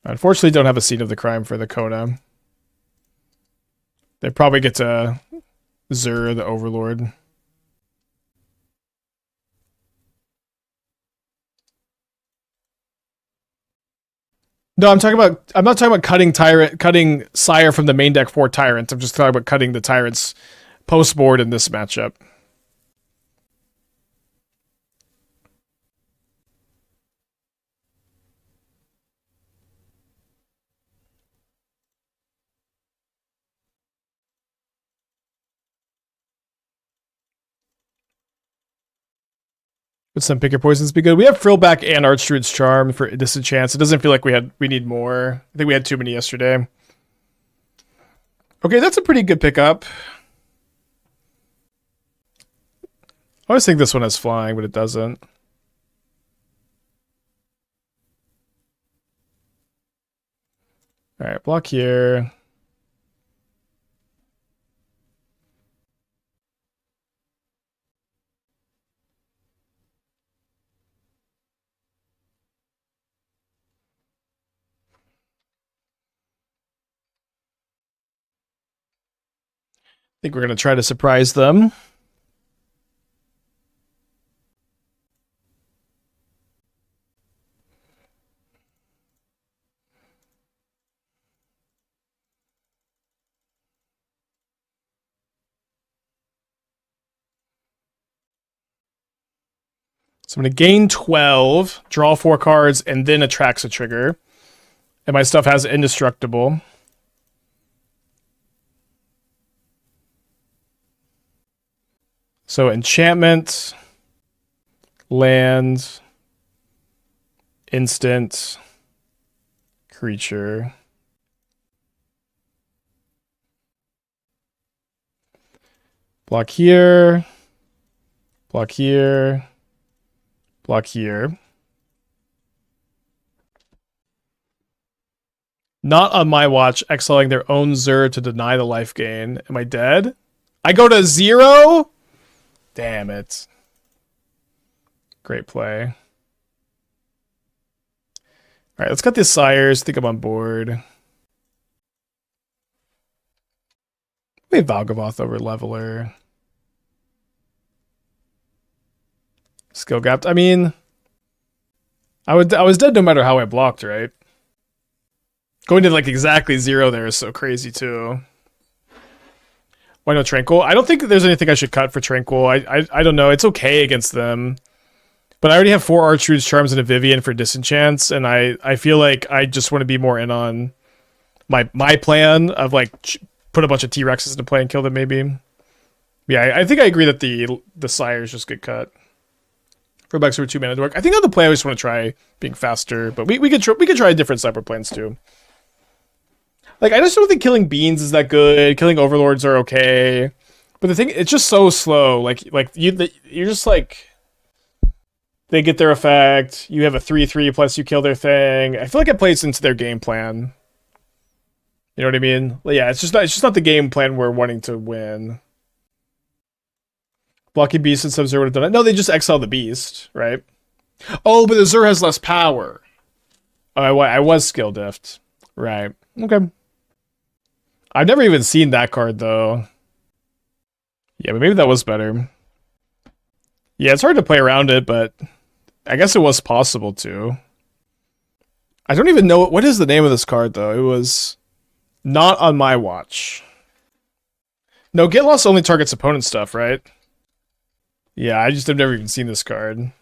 Unfortunately, don't have a scene of the crime for the Kona. They probably get to Zur the Overlord. No, I'm not talking about cutting Sire from the main deck for Tyrant. I'm just talking about cutting the Tyrant's post board in this matchup. Would some picker poisons be good? We have Frillback and Archdruid's Charm for Disenchants. It doesn't feel like we need more. I think we had too many yesterday. Okay, that's a pretty good pickup. I always think this one has flying, but it doesn't. Alright, block here. I think we're going to try to surprise them. So I'm going to gain 12, draw 4 cards, and then attracts a trigger. And my stuff has Indestructible. So enchantment, land, instant, creature. Block here, block here, block here. Not on my watch, exiling their own Zur to deny the life gain. Am I dead? I go to 0? Damn it. Great play. All right, let's cut these Sires. I think I'm on board. We have Valgavoth over Leveler. Skill gapped. I mean, I was dead no matter how I blocked, right? Going to like exactly 0 there is so crazy too. Why no Tranquil? I don't think there's anything I should cut for Tranquil. I don't know. It's okay against them. But I already have 4 Archdruid's Charms and a Vivian for Disenchants, and I feel like I just want to be more in on my plan of like put a bunch of T-Rexes into play and kill them maybe. Yeah, I think I agree that the Sires just get cut. For backs over 2 mana dork. I think on the play I just want to try being faster, but we could try different cyber plans too. Like, I just don't think killing beans is that good. Killing overlords are okay. But the thing, it's just so slow. Like you're just like, they get their effect. You have a 3/3 plus you kill their thing. I feel like it plays into their game plan. You know what I mean? Like, yeah, it's just not the game plan we're wanting to win. Blocking beast and Sub-Zero would have done it. No, they just exile the beast, right? Oh, but the Zur has less power. Oh, I was skill diffed. Right. Okay. I've never even seen that card, though. Yeah, but maybe that was better. Yeah, it's hard to play around it, but I guess it was possible to. I don't even know... What is the name of this card, though? It was not on my watch. No, Get Lost only targets opponent stuff, right? Yeah, I just have never even seen this card.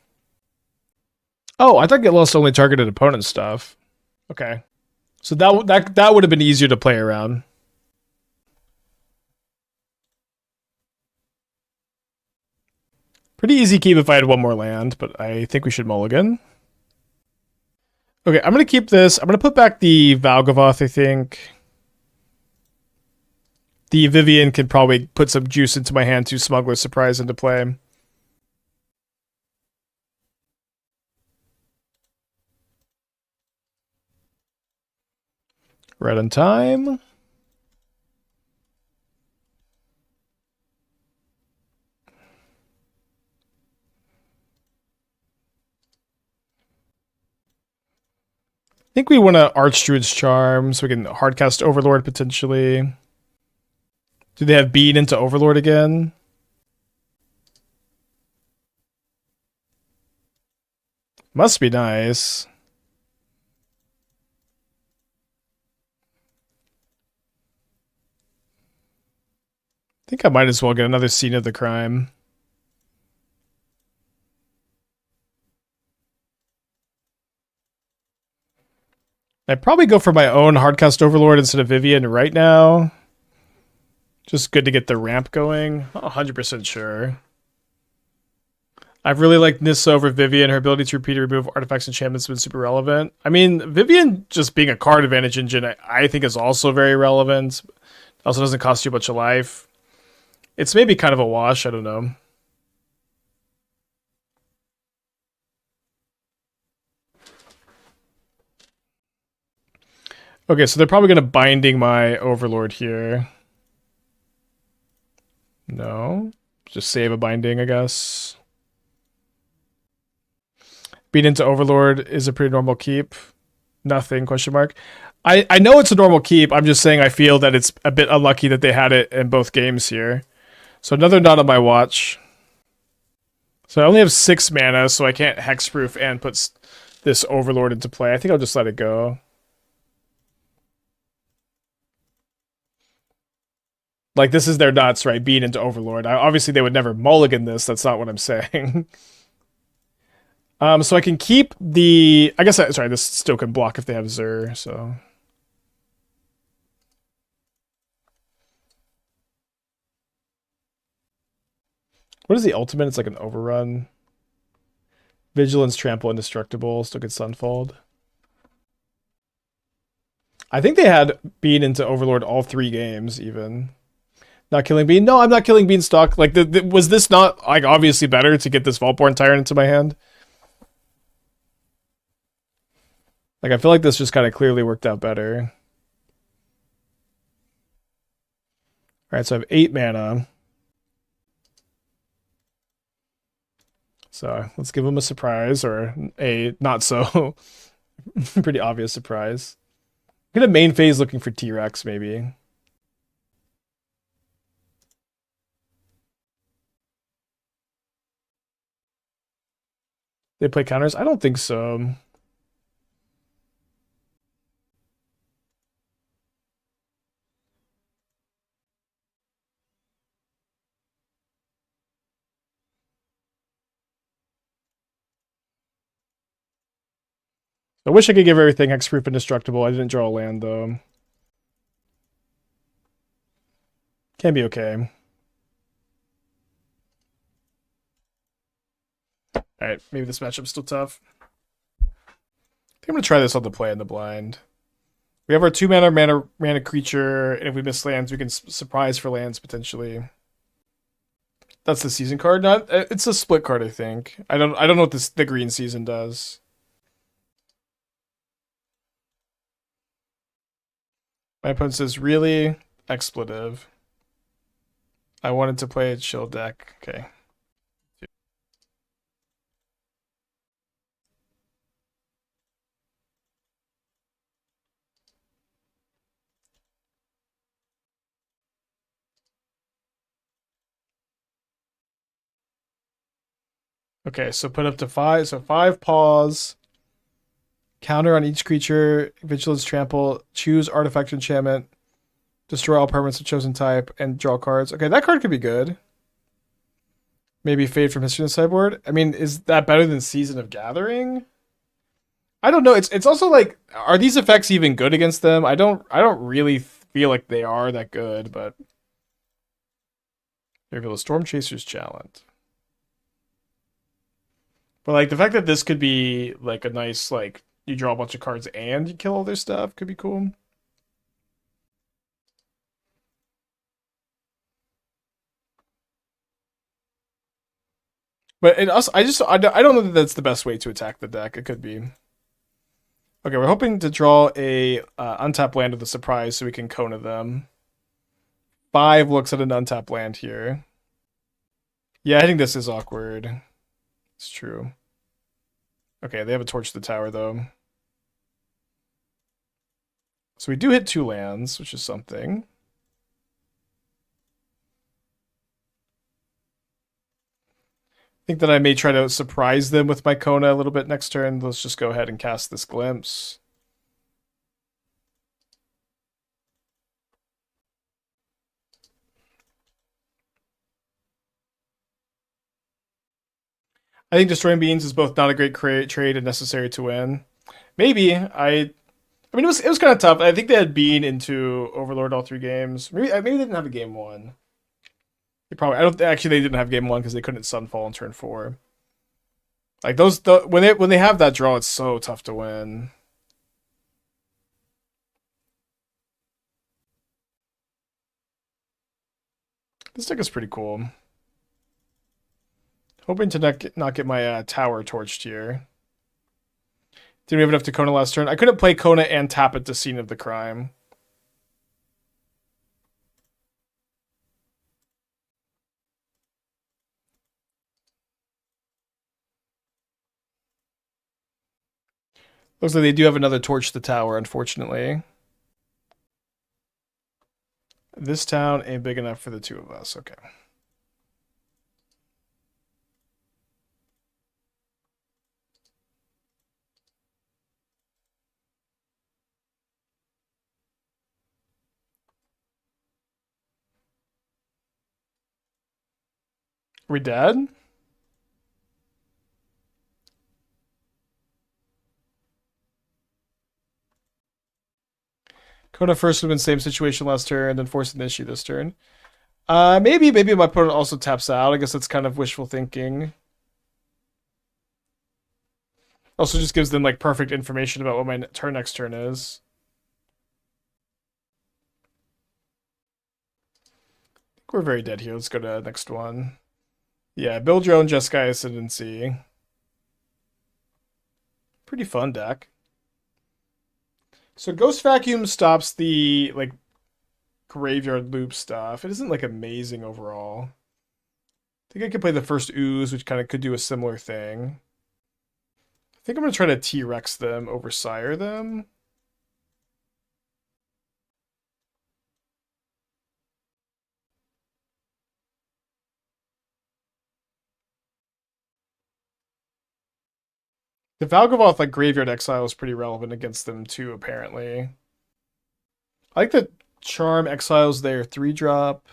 Oh, I thought Get Lost only targeted opponent stuff. Okay. So that would have been easier to play around. Pretty easy keep if I had one more land, but I think we should mulligan. Okay, I'm going to keep this. I'm going to put back the Valgavoth, I think. The Vivian could probably put some juice into my hand to Smuggler's Surprise into play. Right on time. I think we want to Archdruid's Charm so we can hardcast Overlord potentially. Do they have Bead into Overlord again? Must be nice. I think I might as well get another Scene of the Crime. I'd probably go for my own hardcast Overlord instead of Vivian right now. Just good to get the ramp going. Not 100% sure. I've really liked Nissa over Vivian. Her ability to repeat and remove artifacts and enchantments has been super relevant. I mean, Vivian just being a card advantage engine, I think is also very relevant. Also doesn't cost you a bunch of life. It's maybe kind of a wash. I don't know. Okay, so they're probably going to Binding my Overlord here. No. Just save a Binding, I guess. Beat into Overlord is a pretty normal keep. Nothing, question mark. I know it's a normal keep. I'm just saying I feel that it's a bit unlucky that they had it in both games here. So another not on my watch. So I only have 6 mana, so I can't hexproof and put this Overlord into play. I think I'll just let it go. Like, this is their nuts, right? Being into Overlord. Obviously, they would never mulligan this. That's not what I'm saying. So I can keep the... I guess, sorry, this still can block if they have Zur, so... What is the ultimate? It's like an overrun. Vigilance, Trample, Indestructible. Still get Sunfold. I think they had Bean into Overlord all 3 games, even. Not killing Bean? No, I'm not killing Beanstalk. Like, was this not, like, obviously better to get this Vaultborn Tyrant into my hand? Like, I feel like this just kind of clearly worked out better. Alright, so I have 8 mana. So, let's give him a surprise, or a not so pretty obvious surprise. Get a main phase looking for T-Rex, maybe. They play counters? I don't think so. I wish I could give everything hexproof indestructible. I didn't draw a land, though. Can be okay. Alright, maybe this matchup's still tough. I think I'm going to try this on the play in the blind. We have our 2 mana creature, and if we miss lands, we can surprise for lands, potentially. That's the season card. Not it's a split card, I think. I don't know what the green season does. My opponent says, really? Expletive. I wanted to play a chill deck. Okay. Okay, so put up to 5. So 5 paws. Counter on each creature. Vigilance, Trample. Choose Artifact Enchantment. Destroy all permanents of chosen type. And draw cards. Okay, that card could be good. Maybe Fade from History in the sideboard. I mean, is that better than Season of Gathering? I don't know. It's also like, are these effects even good against them? I don't really feel like they are that good, but... Reveal a Storm Chaser's Challenge. But like the fact that this could be like a nice like you draw a bunch of cards and you kill all their stuff could be cool. But it also, I don't know that that's the best way to attack the deck. It could be. Okay, we're hoping to draw a untapped land with a surprise so we can Kona them. 5 looks at an untapped land here. Yeah, I think this is awkward. It's true. Okay, they have a torch to the tower though. So we do hit 2 lands, which is something. I think that I may try to surprise them with my Kona a little bit next turn. Let's just go ahead and cast this Glimpse. I think destroying beings is both not a great trade and necessary to win. Maybe I mean it was kind of tough. I think they had Bean into Overlord all 3 games. Maybe they didn't have a game 1. They probably I don't actually they didn't have game 1 because they couldn't Sunfall on turn 4. Like when they have that draw, it's so tough to win. This deck is pretty cool. Hoping to not get my tower torched here. Didn't we have enough to Kona last turn? I couldn't play Kona and tap it to Scene of the Crime. Looks like they do have another torch the tower, unfortunately. This town ain't big enough for the 2 of us. Okay. Are we dead? Kona first would have been same situation last turn, then forcing the issue this turn. Maybe my opponent also taps out. I guess that's kind of wishful thinking. Also just gives them like perfect information about what my next turn is. I think we're very dead here. Let's go to the next one. Yeah, build your own Jeskai Ascendancy. Pretty fun deck. So Ghost Vacuum stops the like graveyard loop stuff. It isn't like amazing overall. I think I could play the first Ooze, which kind of could do a similar thing. I think I'm going to try to T-Rex them over Sire them. The Valgavoth like Graveyard Exile is pretty relevant against them too, apparently. I like that Charm exiles their 3-drop.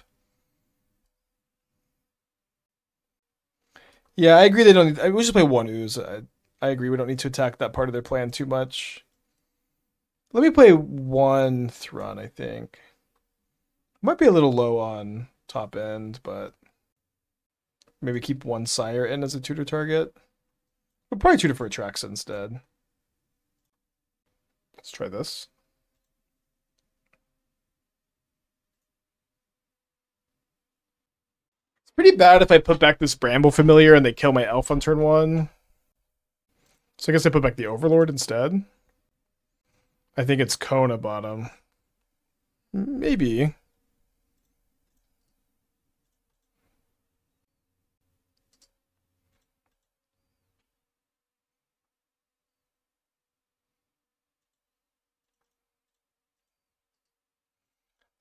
Yeah, I agree they don't need... We should play 1 Ooze. I agree we don't need to attack that part of their plan too much. Let me play 1 Thrun, I think. Might be a little low on top end, but maybe keep 1 Sire in as a tutor target. We'll probably tutor for Atraxa instead. Let's try this. It's pretty bad if I put back this Bramble Familiar and they kill my Elf on turn 1. So I guess I put back the Overlord instead. I think it's Kona bottom. Maybe.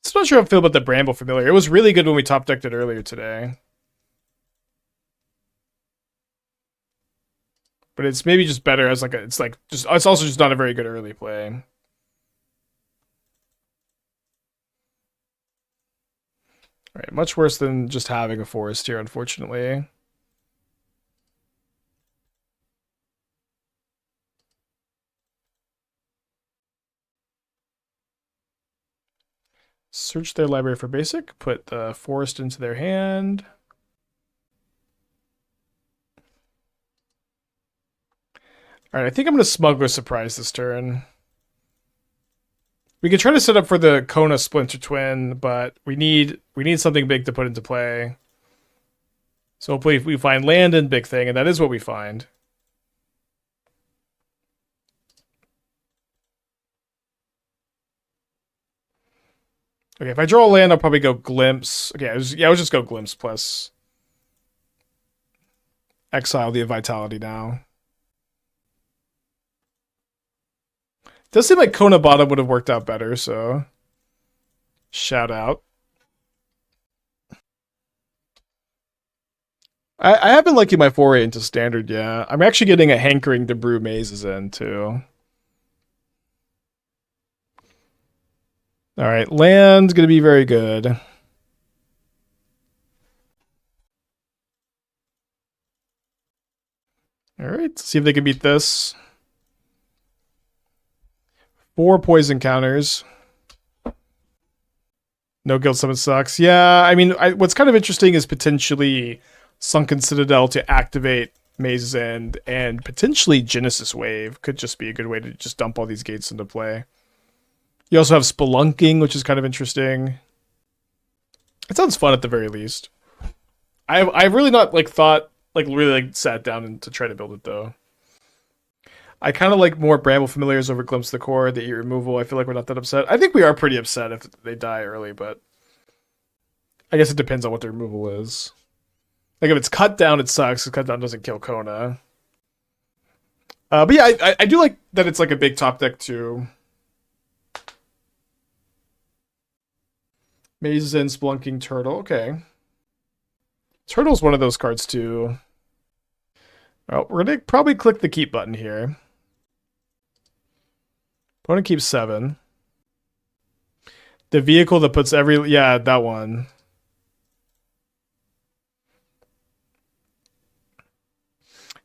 Still not sure how I feel about the Bramble Familiar. It was really good when we top decked it earlier today. But it's maybe just better as like it's also just not a very good early play. Alright, much worse than just having a forest here, unfortunately. Search their library for basic, put the forest into their hand. All right, I think I'm going to Smuggler Surprise this turn. We can try to set up for the Kona Splinter Twin, but we need something big to put into play. So hopefully we find land and big thing, and that is what we find. Okay, if I draw a land, I'll probably go Glimpse. Okay, I'll just go Glimpse plus exile the Vitality now. Does seem like Kona bottom would have worked out better, so shout out. I have been liking my foray into standard, yeah. I'm actually getting a hankering to brew mazes in too. Alright, land's gonna be very good. Alright, see if they can beat this. 4 poison counters. No Guild Summon sucks. Yeah, I mean, what's kind of interesting is potentially Sunken Citadel to activate Maze's End, and potentially Genesis Wave could just be a good way to just dump all these gates into play. You also have Spelunking, which is kind of interesting. It sounds fun at the very least. I've really not really sat down and to try to build it though. I kind of like more Bramble Familiars over Glimpse of the Core, the E removal. I feel like we're not that upset. I think we are pretty upset if they die early, but I guess it depends on what the removal is. Like if it's cut down, it sucks. If cut down doesn't kill Kona. But yeah, I do like that it's like a big top deck too. Maze and Spelunking Turtle. Okay. Turtle's one of those cards too. Oh, we're gonna probably click the keep button here. Opponent keeps 7. The vehicle that puts yeah, that one.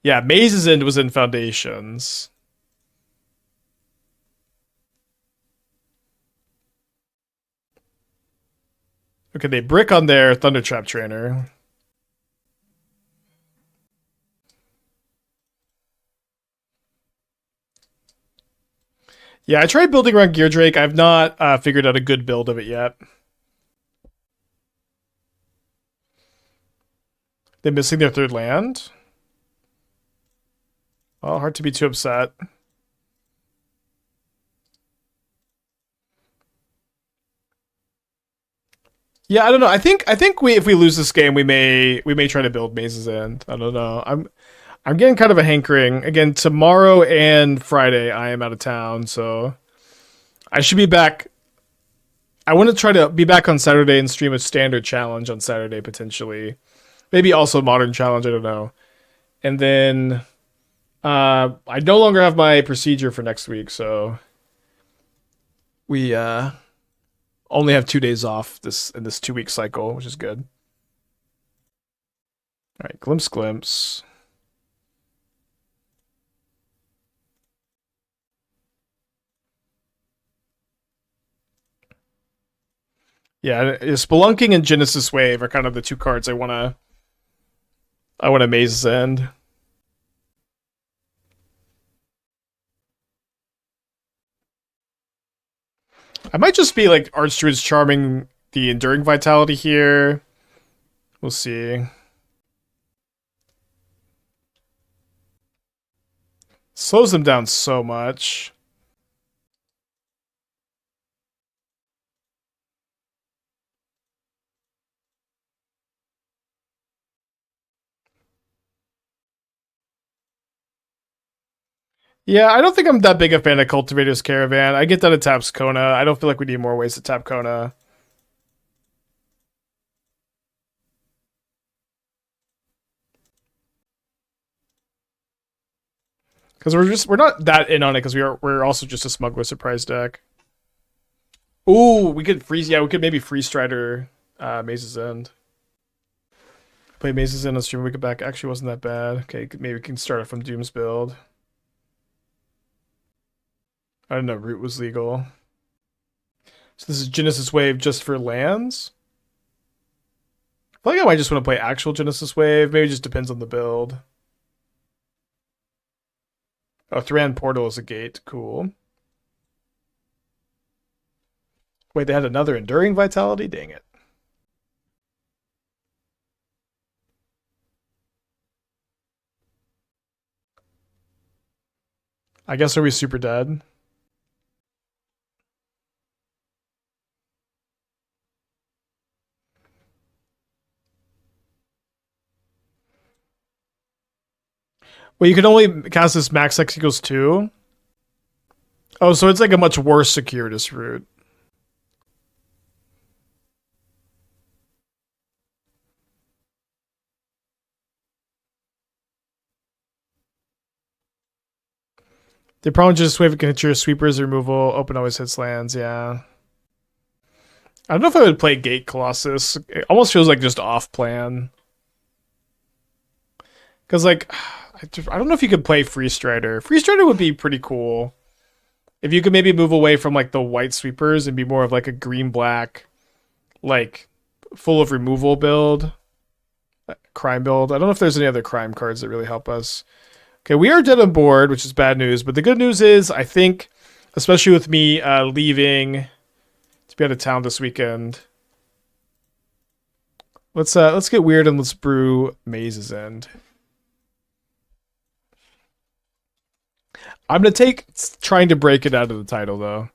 Yeah, Maze's End was in Foundations. Okay, they brick on their Thundertrap Trainer. Yeah, I tried building around Gear Drake. I've not figured out a good build of it yet. They're missing their 3rd land. Oh, hard to be too upset. Yeah, I don't know. I think if we lose this game, we may try to build Maze's End. I don't know. I'm getting kind of a hankering. Again, tomorrow and Friday I am out of town, so I should be back. I want to try to be back on Saturday and stream a standard challenge on Saturday potentially. Maybe also modern challenge, I don't know. And then I no longer have my procedure for next week, so we only have 2 days off in this 2-week cycle, which is good. All right, Glimpse. Yeah, Spelunking and Genesis Wave are kind of the 2 cards I wanna Maze's End. I might just be like Archdruid's Charming the Enduring Vitality here. We'll see. Slows them down so much. Yeah, I don't think I'm that big a fan of Cultivator's Caravan. I get that it taps Kona. I don't feel like we need more ways to tap Kona. Because we're not that in on it because we're also just a Smuggler Surprise deck. Ooh, we could freeze. Yeah, we could maybe Free Strider Maze's End. Play Maze's End on stream. We could back. Actually, wasn't that bad. Okay, maybe we can start it from Doom's build. I didn't know Root was legal. So this is Genesis Wave just for lands? I feel like I might just want to play actual Genesis Wave. Maybe it just depends on the build. Oh, Thran Portal is a gate. Cool. Wait, they had another Enduring Vitality? Dang it. I guess are we super dead? Well, you can only cast this max X equals 2. Oh, so it's like a much worse Circuitous route. They probably just wave can hit your sweepers removal. Open always hits lands. Yeah. I don't know if I would play Gate Colossus. It almost feels like just off plan. Because like, I don't know if you could play Free Strider. Free Strider would be pretty cool. If you could maybe move away from like the white sweepers and be more of like a green black, like full of removal build, crime build. I don't know if there's any other crime cards that really help us. Okay, we are dead on board, which is bad news. But the good news is, I think, especially with me leaving to be out of town this weekend, let's get weird and let's brew Maze's End. I'm gonna take trying to break it out of the title though.